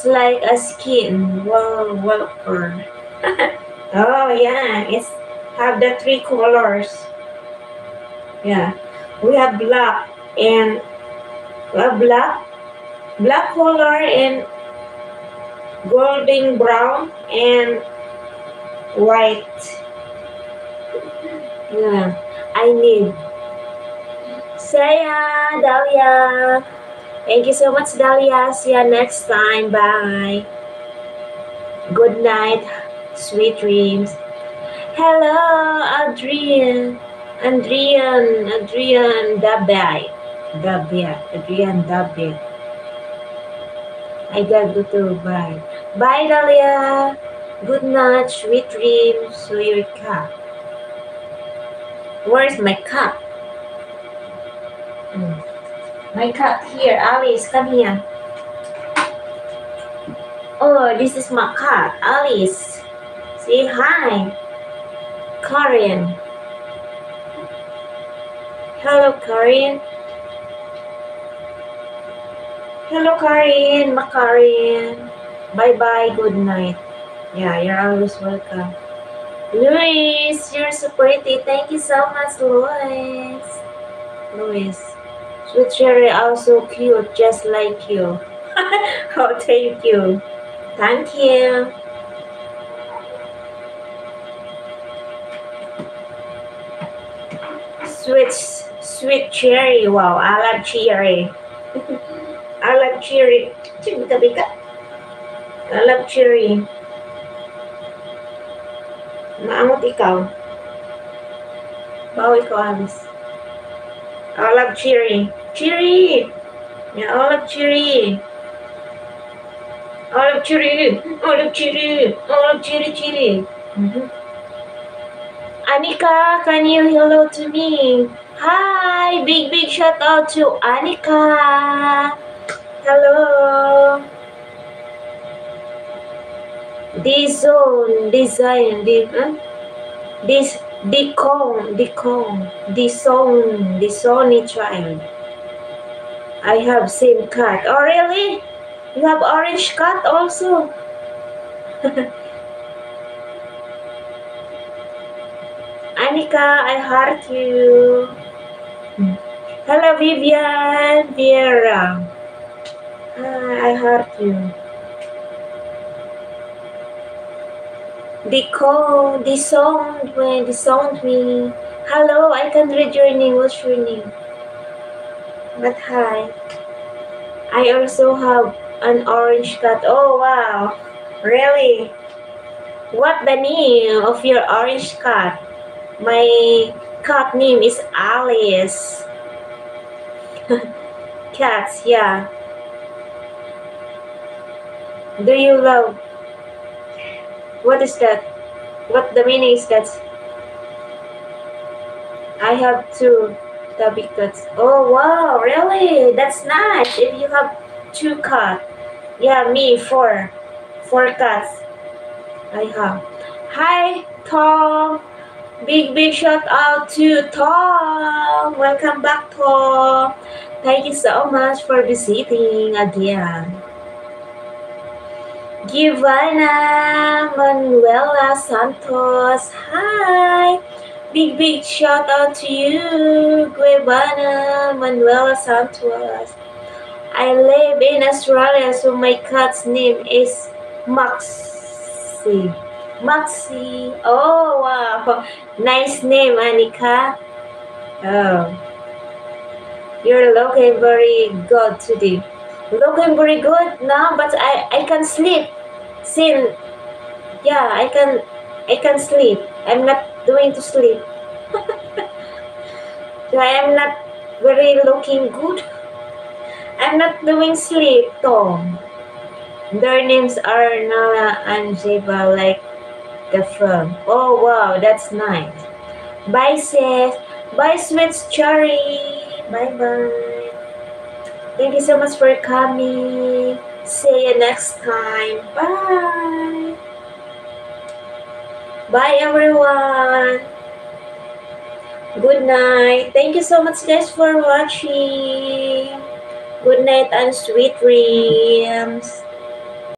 looks like a skin wallpaper. Oh yeah, it's have the three colors. Yeah, we have black and black color and golden brown and white. Yeah, I need. Saya, Dahlia. Thank you so much, Dahlia. See you next time. Bye. Good night. Sweet dreams. Hello, Adrian. Adrian Dabay. Adrian Dabay. I gotta go to bye. Bye, Dahlia. Good night, sweet dreams. So your cat. Where's my cat? My cat here. Alice, come here. Oh, this is my cat, Alice. Say hi. Karen. Hello, Karen. Hello, Karen. Karen. Bye-bye. Good night. Yeah, you're always welcome. Luis, you're so pretty. Thank you so much, Luis. Sweet Cherry also cute, just like you. Oh, thank you. Thank you. Sweet cherry. Wow, I love cherry. I love cherry. I love cherry. Maangot ikaw. Bawi ko, Alice. I love cherry. Cherry! Yeah, I love cherry. I love cherry. I love cherry. I love cherry. Anika, can you hello to me? Hi, big shout out to Anika. Hello. The Sony child. I have same cat. Oh really? You have orange cat also? Anika, I heart you. Hello Vivian, Viera. Hi, I heart you. The sound me. Hello, I can read your name. What's your name? But hi. I also have an orange cat. Oh wow. Really? What the name of your orange cat? My cat name is Alice. Cats, yeah. Do you love? What is that? What the meaning is that? I have two tabby cats. Oh wow, really? That's nice. If you have two cats. Yeah, me four cats. I have. Hi, Tom. Big shout out to Tom. Welcome back, Tom. Thank you so much for visiting again. Giovanna Manuela Santos. Hi. Big shout out to you, Giovanna Manuela Santos. I live in Australia, so my cat's name is Maxie. Oh wow, nice name, Anika. Oh, you're looking very good today. Looking very good now, but I can sleep. Since yeah, I can sleep. I'm not doing to sleep. So I am not very looking good. I'm not doing sleep, Tom. Their names are Nala and Jeba, like the film. Oh wow, that's nice. Bye, Seth. Bye, Sweet Cherry. Bye. Thank you so much for coming. See you next time. Bye. Bye, everyone. Good night. Thank you so much, guys, for watching. Good night and sweet dreams.